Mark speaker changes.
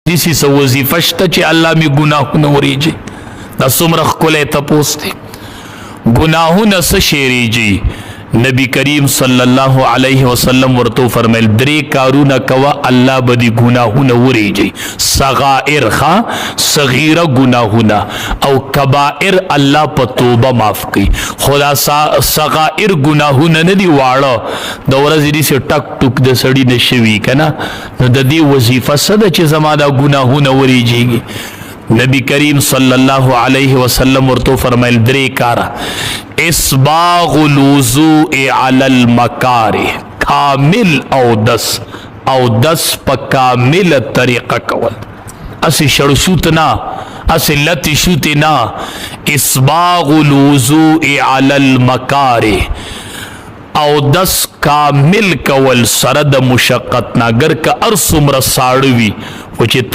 Speaker 1: دیسی سو وظیفه شته چې الله می ګناهونه وریږي. دا څومره ښکلی تپوس دی. ګناهونه څه شی ریږي؟ نبی کریم صلی الله علیه وسلم ورته فرمیل درې کارونه کوه الله به دې ګناهونه وریږي. صغائر صغیره ګناهونه او کبائر الله په توبه معاف کوي. خدا صغائر ګناهونه نه دي واړه د ورځې داسې ټک ټوک د سړي نه شوي که نه، نو د دې وظیفه څه ده چې زما دا ګناهونه وریږي؟ نبی کریم صلی الله علیه وسلم ورته فرمایل درې کاره: اسباغ الوضوء علی المکاره، کامل او دس په کامل طریقه کول، اسی شړشوت نه، اسی لتی شوت نه. اسباغ الوضوء علی المکاره، او دس کامل کول سره د مشقت نه، اگر که هر څومره ساړه وي خو چې